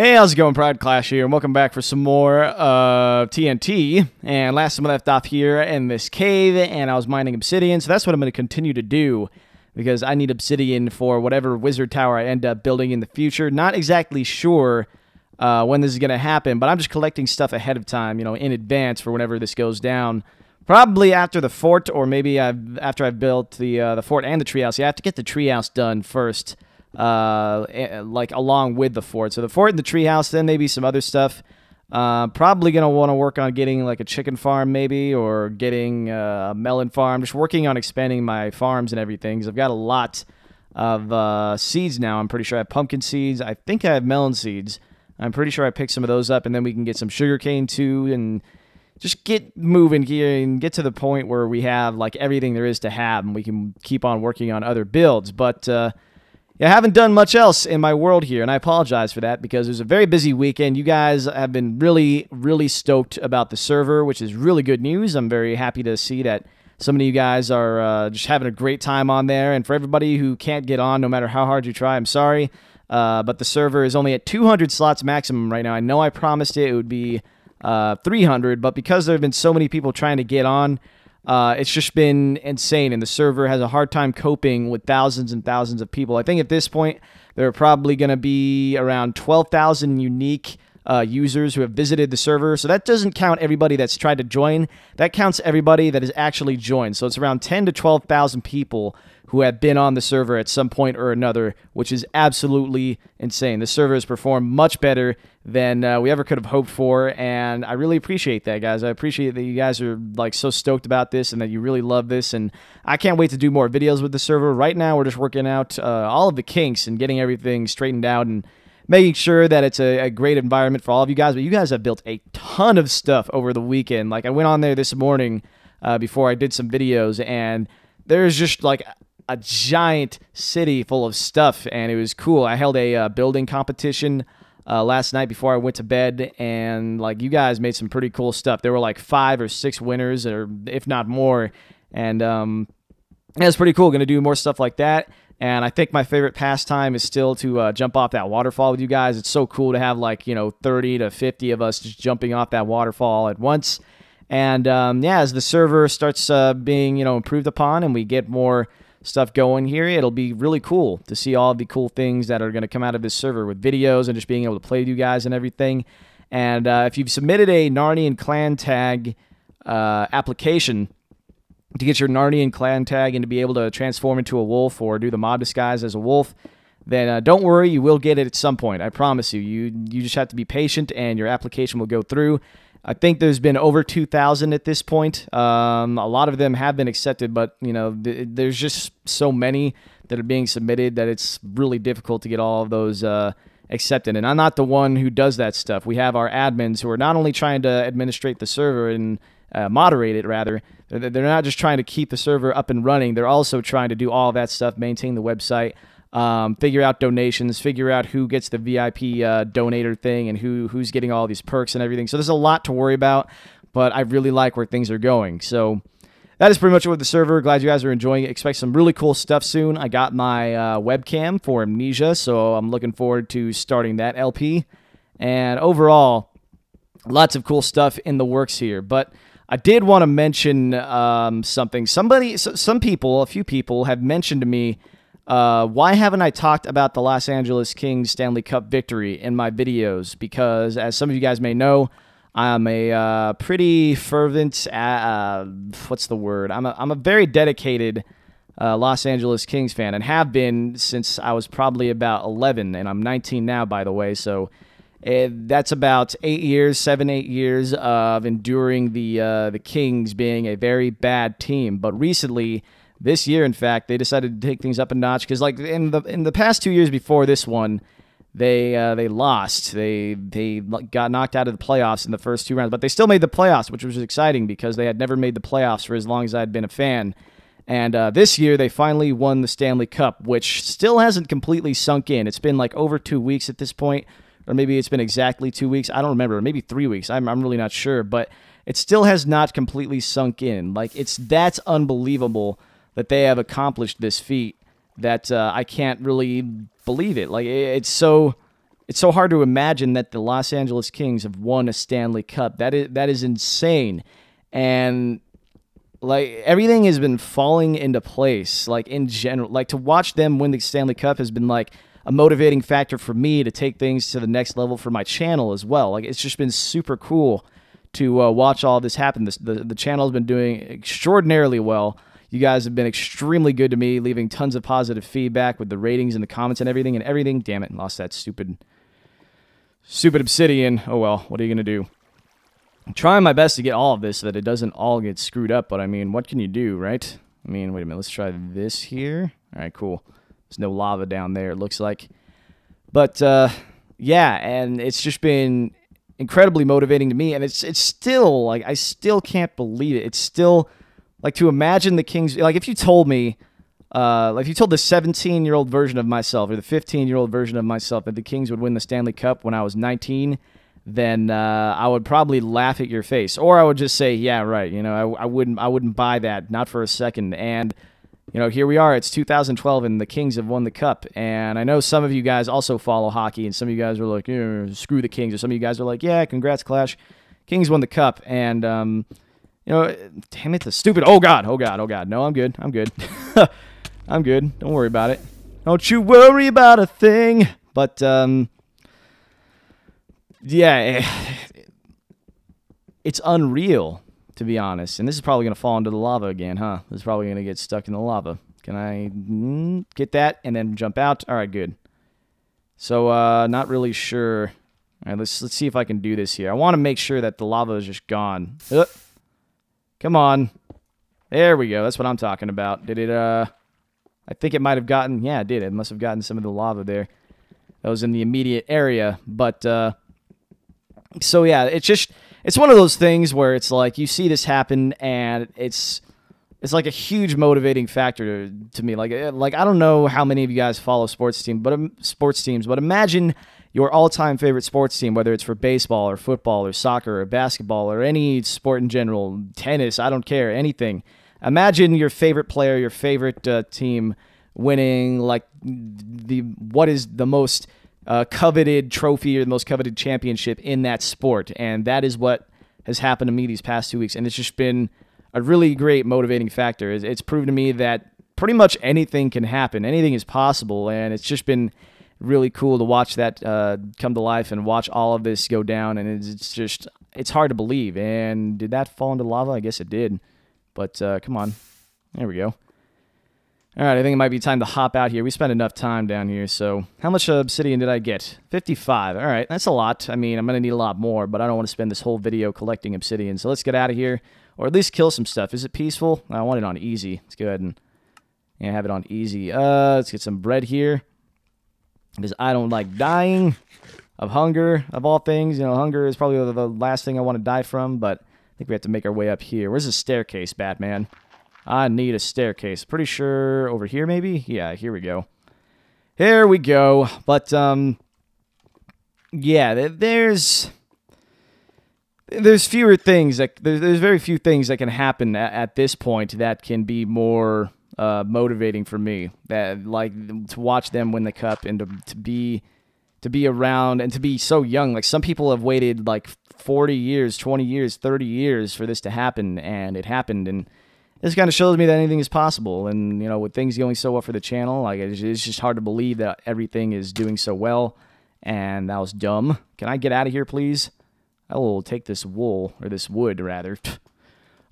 Hey, how's it going? Pride Clash here, and welcome back for some more TNT. And last time I left off here in this cave, and I was mining obsidian, so that's what I'm going to continue to do, because I need obsidian for whatever wizard tower I end up building in the future. Not exactly sure when this is going to happen, but I'm just collecting stuff ahead of time, you know, in advance for whenever this goes down. Probably after the fort, or maybe after I've built the fort and the treehouse. You have to get the treehouse done first. Like along with the fort. So the fort and the treehouse, then maybe some other stuff. Probably gonna want to work on getting like a chicken farm maybe, or getting a melon farm. Just working on expanding my farms and everything, because I've got a lot of seeds now. I'm pretty sure I have pumpkin seeds. I think I have melon seeds. I'm pretty sure I picked some of those up, and then we can get some sugarcane too, and just get moving here and get to the point where we have like everything there is to have, and we can keep on working on other builds. But yeah, I haven't done much else in my world here, and I apologize for that because it was a very busy weekend. You guys have been really, really stoked about the server, which is really good news. I'm very happy to see that so many of you guys are just having a great time on there. And for everybody who can't get on, no matter how hard you try, I'm sorry. But the server is only at 200 slots maximum right now. I know I promised it would be 300, but because there have been so many people trying to get on, it's just been insane, and the server has a hard time coping with thousands and thousands of people. I think at this point, there are probably going to be around 12,000 unique users who have visited the server. So that doesn't count everybody that's tried to join. That counts everybody that has actually joined. So it's around 10 to 12,000 people who have been on the server at some point or another, which is absolutely insane. The server has performed much better than we ever could have hoped for, and I really appreciate that, guys. I appreciate that you guys are like so stoked about this and that you really love this, and I can't wait to do more videos with the server. Right now, we're just working out all of the kinks and getting everything straightened out and making sure that it's a great environment for all of you guys. But you guys have built a ton of stuff over the weekend. Like, I went on there this morning before I did some videos, and there's just like a giant city full of stuff, and it was cool. I held a building competition last night before I went to bed, and like, you guys made some pretty cool stuff. There were like 5 or 6 winners, or if not more, and yeah, it's pretty cool. Gonna do more stuff like that. And I think my favorite pastime is still to jump off that waterfall with you guys. It's so cool to have like, you know, 30 to 50 of us just jumping off that waterfall at once. And yeah, as the server starts being, you know, improved upon, and we get more stuff going here, it'll be really cool to see all the cool things that are going to come out of this server with videos and just being able to play with you guys and everything. And if you've submitted a Narnian clan tag application to get your Narnian clan tag and to be able to transform into a wolf or do the mob disguise as a wolf, then don't worry, you will get it at some point. I promise you. You just have to be patient, and your application will go through. I think there's been over 2,000 at this point. A lot of them have been accepted, but you know, there's just so many that are being submitted that it's really difficult to get all of those accepted. And I'm not the one who does that stuff. We have our admins who are not only trying to administrate the server and moderate it, rather. They're not just trying to keep the server up and running. They're also trying to do all of that stuff, maintain the website, figure out donations, figure out who gets the VIP donator thing, and who's getting all these perks and everything. So there's a lot to worry about, but I really like where things are going. So that is pretty much it with the server. Glad you guys are enjoying it. Expect some really cool stuff soon. I got my webcam for Amnesia, so I'm looking forward to starting that LP. And overall, lots of cool stuff in the works here. But I did want to mention something. Some people, a few people, have mentioned to me, why haven't I talked about the Los Angeles Kings Stanley Cup victory in my videos? Because, as some of you guys may know, I'm a pretty fervent, what's the word? I'm a very dedicated Los Angeles Kings fan, and have been since I was probably about 11, and I'm 19 now, by the way, so that's about 8 years, 7, 8 years of enduring the Kings being a very bad team. But recently, this year, in fact, they decided to take things up a notch, because like in the past 2 years before this one, they lost. They got knocked out of the playoffs in the first 2 rounds, but they still made the playoffs, which was exciting because they had never made the playoffs for as long as I'd been a fan. And this year, they finally won the Stanley Cup, which still hasn't completely sunk in. It's been like over 2 weeks at this point, or maybe it's been exactly 2 weeks. I don't remember. Maybe 3 weeks. I'm really not sure, but it still has not completely sunk in. Like, that's unbelievable that they have accomplished this feat, that I can't really believe it. Like, it's so it's so hard to imagine that the Los Angeles Kings have won a Stanley Cup. That is insane. And like everything has been falling into place. Like in general, like to watch them win the Stanley Cup has been like a motivating factor for me to take things to the next level for my channel as well. Like it's just been super cool to watch all this happen. The channel has been doing extraordinarily well. You guys have been extremely good to me, leaving tons of positive feedback with the ratings and the comments and everything. Damn it, lost that stupid obsidian. Oh well, what are you going to do? I'm trying my best to get all of this so that it doesn't all get screwed up, but I mean, what can you do, right? I mean, wait a minute, let's try this here. All right, cool. There's no lava down there, it looks like. But, yeah, and it's just been incredibly motivating to me, and it's still, like, I still can't believe it. It's still, like, to imagine the Kings, like, if you told me, like, if you told the 17-year-old version of myself or the 15-year-old version of myself that the Kings would win the Stanley Cup when I was 19, then I would probably laugh at your face, or I would just say, yeah, right. You know, I wouldn't buy that, not for a second. And you know, here we are. It's 2012, and the Kings have won the Cup. And I know some of you guys also follow hockey, and some of you guys are like, screw the Kings, or some of you guys are like, yeah, congrats, Clash. Kings won the Cup, and you know, damn it, the stupid. Oh God. No, I'm good. I'm good. I'm good. Don't worry about it. Don't you worry about a thing. But yeah, it's unreal, to be honest. And this is probably going to fall into the lava again, huh? This is probably going to get stuck in the lava. Can I get that and then jump out? All right, good. So, not really sure. All right, let's see if I can do this here. I want to make sure that the lava is just gone. Come on. There we go. That's what I'm talking about. Did it, I think it might have gotten, yeah, it did. It must have gotten some of the lava there. That was in the immediate area. But, so yeah, it's one of those things where it's like you see this happen, and it's like a huge motivating factor to me. Like I don't know how many of you guys follow sports teams, but imagine your all-time favorite sports team, whether it's for baseball or football or soccer or basketball or any sport in general, tennis, I don't care, anything. Imagine your favorite player, your favorite team winning like what is the most coveted trophy or the most coveted championship in that sport. And that is what has happened to me these past 2 weeks. And it's just been a really great motivating factor. It's proven to me that pretty much anything can happen. Anything is possible. And it's just been really cool to watch that come to life and watch all of this go down. And it's hard to believe. And did that fall into lava? I guess it did. But come on. There we go. All right, I think it might be time to hop out here. We spent enough time down here, so how much obsidian did I get? 55. All right, that's a lot. I mean, I'm going to need a lot more, but I don't want to spend this whole video collecting obsidian, so let's get out of here, or at least kill some stuff. Is it peaceful? I want it on easy. Let's go ahead and have it on easy. Let's get some bread here, because I don't like dying of hunger, of all things. You know, hunger is probably the last thing I want to die from, but I think we have to make our way up here. Where's the staircase, Batman? I need a staircase. Pretty sure over here, maybe? Yeah, here we go. Here we go. But, yeah, there's fewer things. There's very few things that can happen at this point that can be more motivating for me. That, like, to watch them win the cup and to be around and to be so young. Like, some people have waited, like, 40 years, 20 years, 30 years for this to happen, and it happened, and this kind of shows me that anything is possible. And, you know, with things going so well for the channel, like, it's just hard to believe that everything is doing so well. And that was dumb. Can I get out of here, please? I will take this wool, or this wood, rather.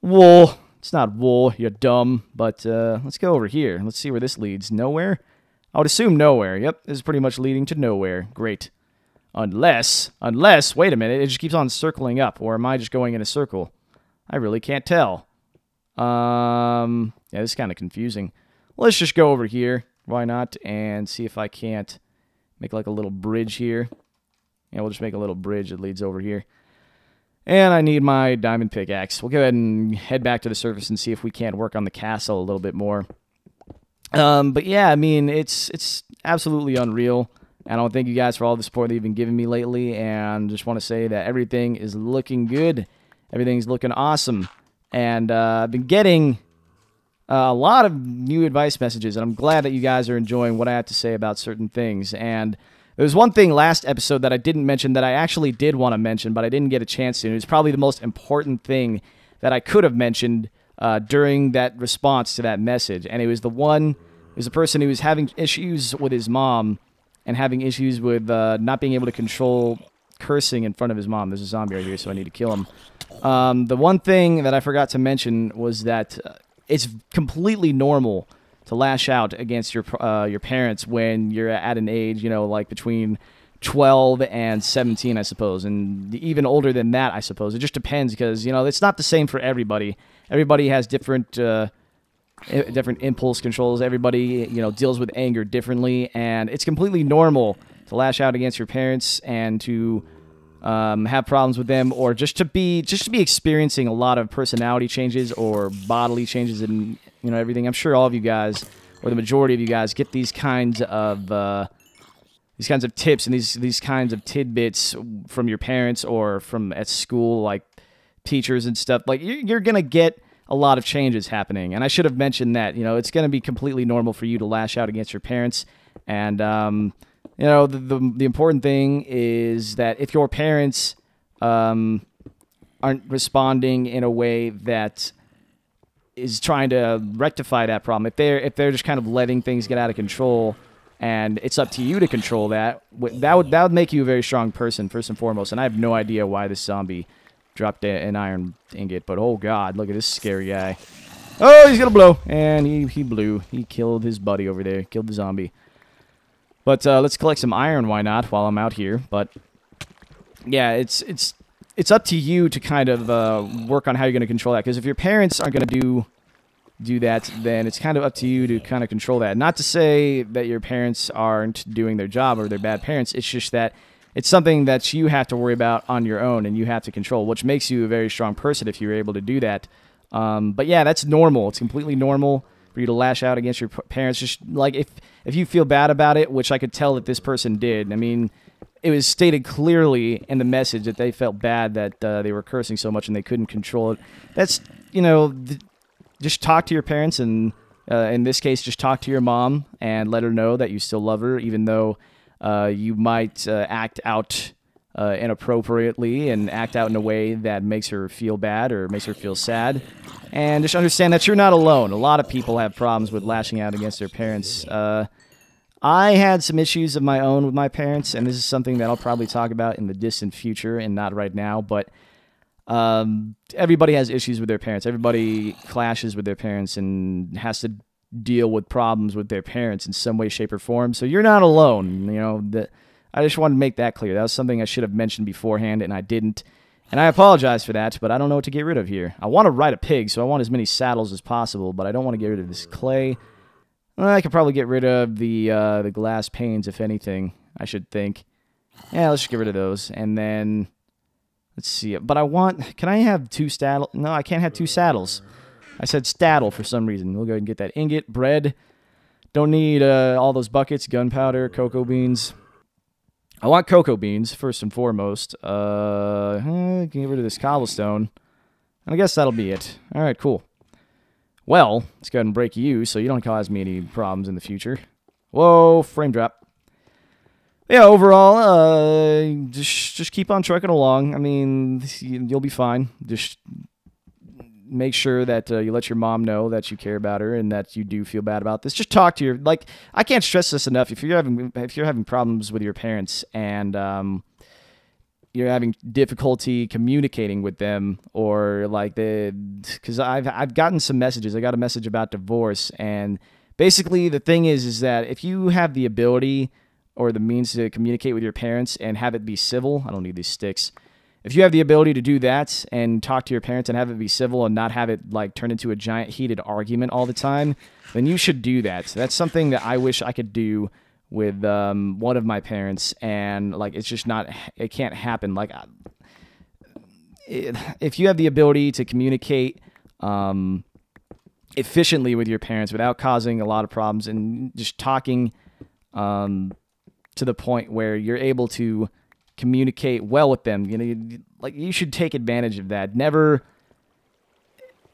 Wool. It's not wool, you're dumb. But let's go over here. Let's see where this leads. Nowhere? I would assume nowhere. Yep, this is pretty much leading to nowhere. Great. Unless, wait a minute, it just keeps on circling up. Or am I just going in a circle? I really can't tell. Yeah, this is kind of confusing. Let's just go over here. Why not? And see if I can't make like a little bridge here. Yeah, we'll just make a little bridge that leads over here. And I need my diamond pickaxe. We'll go ahead and head back to the surface and see if we can't work on the castle a little bit more. But yeah, I mean, it's absolutely unreal. And I want to thank you guys for all the support that you've been giving me lately. And just want to say that everything is looking good. Everything's looking awesome. And I've been getting a lot of new advice messages, and I'm glad that you guys are enjoying what I have to say about certain things. And There's one thing last episode that I didn't mention that I actually did want to mention, but I didn't get a chance to. It was probably the most important thing that I could have mentioned during that response to that message. And it was the person who was having issues with his mom and having issues with not being able to control cursing in front of his mom. There's a zombie right here, so I need to kill him. The one thing that I forgot to mention was that it's completely normal to lash out against your parents when you're at an age, like between 12 and 17, I suppose, and even older than that, I suppose. It just depends because, it's not the same for everybody. Everybody has different impulse controls. Everybody, deals with anger differently, and it's completely normal to lash out against your parents and to have problems with them, or just to be experiencing a lot of personality changes or bodily changes in everything. I'm sure all of you guys, or the majority of you guys, get these kinds of tips and these kinds of tidbits from your parents or from at school, like teachers and stuff. Like you're gonna get a lot of changes happening, and I should have mentioned that. It's gonna be completely normal for you to lash out against your parents, and the important thing is that if your parents aren't responding in a way that is trying to rectify that problem, if they're just kind of letting things get out of control, and it's up to you to control that would make you a very strong person, first and foremost. And I have no idea why this zombie dropped an iron ingot, but oh god, look at this scary guy. Oh, he's gonna blow, and he blew. He killed his buddy over there, killed the zombie. But let's collect some iron, why not, while I'm out here. But yeah, it's up to you to kind of work on how you're going to control that. Because if your parents aren't going to do that, then it's kind of up to you to kind of control that. Not to say that your parents aren't doing their job or they're bad parents. It's just that it's something that you have to worry about on your own and you have to control, which makes you a very strong person if you're able to do that. But yeah, that's normal. It's completely normal for you to lash out against your parents. Just like if you feel bad about it, which I could tell that this person did. I mean, it was stated clearly in the message that they felt bad that they were cursing so much and they couldn't control it. That's, just talk to your parents, and in this case, just talk to your mom and let her know that you still love her, even though you might act out inappropriately and act out in a way that makes her feel bad or makes her feel sad. And just understand that you're not alone. A lot of people have problems with lashing out against their parents. I had some issues of my own with my parents, and this is something that I'll probably talk about in the distant future and not right now, but everybody has issues with their parents. Everybody clashes with their parents and has to deal with problems with their parents in some way, shape, or form. So you're not alone. I just wanted to make that clear. That was something I should have mentioned beforehand, and I didn't. And I apologize for that, but I don't know what to get rid of here. I want to ride a pig, so I want as many saddles as possible, but I don't want to get rid of this clay. I could probably get rid of the glass panes, if anything, I should think. Yeah, let's just get rid of those. And then, let's see. But can I have 2 saddles? No, I can't have 2 saddles. I said staddle for some reason. We'll go ahead and get that ingot, bread. Don't need all those buckets, gunpowder, cocoa beans. I want cocoa beans, first and foremost. Can get rid of this cobblestone. And I guess that'll be it. All right, cool. Well, let's go ahead and break you so you don't cause me any problems in the future. Whoa, frame drop. Yeah, overall, just keep on trucking along. I mean, you'll be fine. Just make sure that you let your mom know that you care about her and that you do feel bad about this. Just talk to your, I can't stress this enough. If you're having problems with your parents and you're having difficulty communicating with them, or because I've gotten some messages. I got a message about divorce, and basically the thing is that if you have the ability or the means to communicate with your parents and have it be civil, I don't need these sticks. If you have the ability to do that and talk to your parents and have it be civil and not have it turn into a giant heated argument all the time, then you should do that. So that's something that I wish I could do with one of my parents, and it's just not, it can't happen. If you have the ability to communicate efficiently with your parents without causing a lot of problems and just talking to the point where you're able to communicate well with them, you should take advantage of that. Never,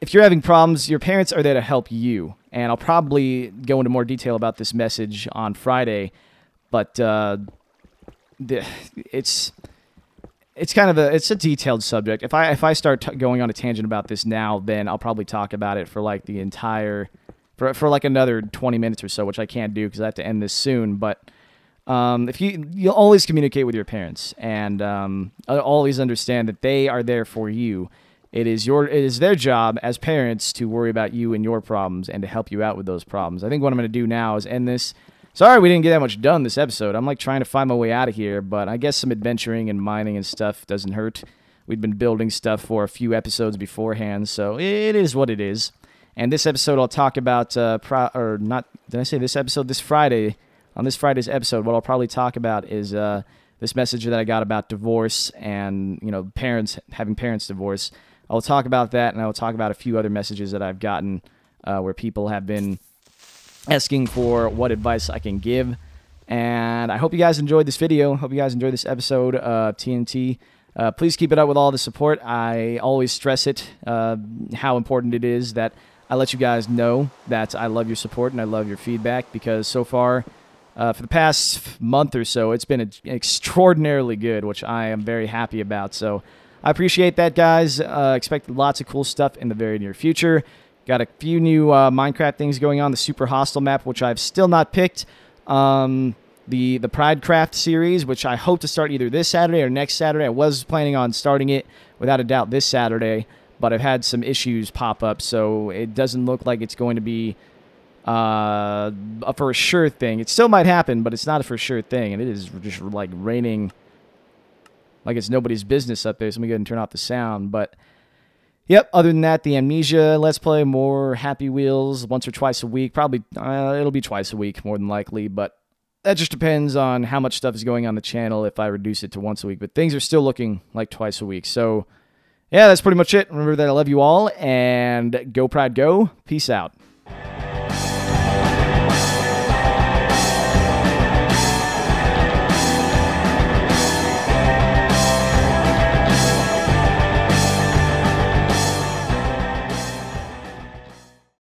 if you're having problems, your parents are there to help you. And I'll probably go into more detail about this message on Friday, but it's kind of it's a detailed subject. If I start going on a tangent about this now, then I'll probably talk about it for like the entire for like another 20 minutes or so, which I can't do because I have to end this soon. But if you'll always communicate with your parents, and always understand that they are there for you. It is their job as parents to worry about you and your problems and to help you out with those problems. I think what I'm going to do now is end this. Sorry we didn't get that much done this episode. I'm like trying to find my way out of here, but I guess some adventuring and mining and stuff doesn't hurt. We've been building stuff for a few episodes beforehand, so it is what it is. And this episode I'll talk about, did I say this episode? This Friday, on this Friday's episode, what I'll probably talk about is this message that I got about divorce and, having parents divorce. I'll talk about that, and I'll talk about a few other messages that I've gotten where people have been asking for what advice I can give. And I hope you guys enjoyed this video. Hope you guys enjoyed this episode of TNT. Please keep it up with all the support. I always stress it, how important it is that I let you guys know that I love your support and I love your feedback, because so far, for the past month or so, it's been extraordinarily good, which I am very happy about. So I appreciate that, guys. Expect lots of cool stuff in the very near future. Got a few new Minecraft things going on. The Super Hostile map, which I've still not picked. The Pridecraft series, which I hope to start either this Saturday or next Saturday. I was planning on starting it, without a doubt, this Saturday, but I've had some issues pop up, so it doesn't look like it's going to be a for sure thing. It still might happen, but it's not a for sure thing, and it is just like raining like it's nobody's business up there, so let me go ahead and turn off the sound, but yep, other than that, the Amnesia Let's Play, more Happy Wheels once or twice a week. Probably, it'll be twice a week, more than likely, but that just depends on how much stuff is going on the channel if I reduce it to once a week. But things are still looking like twice a week. So, yeah, that's pretty much it. Remember that I love you all, and go Pride go. Peace out.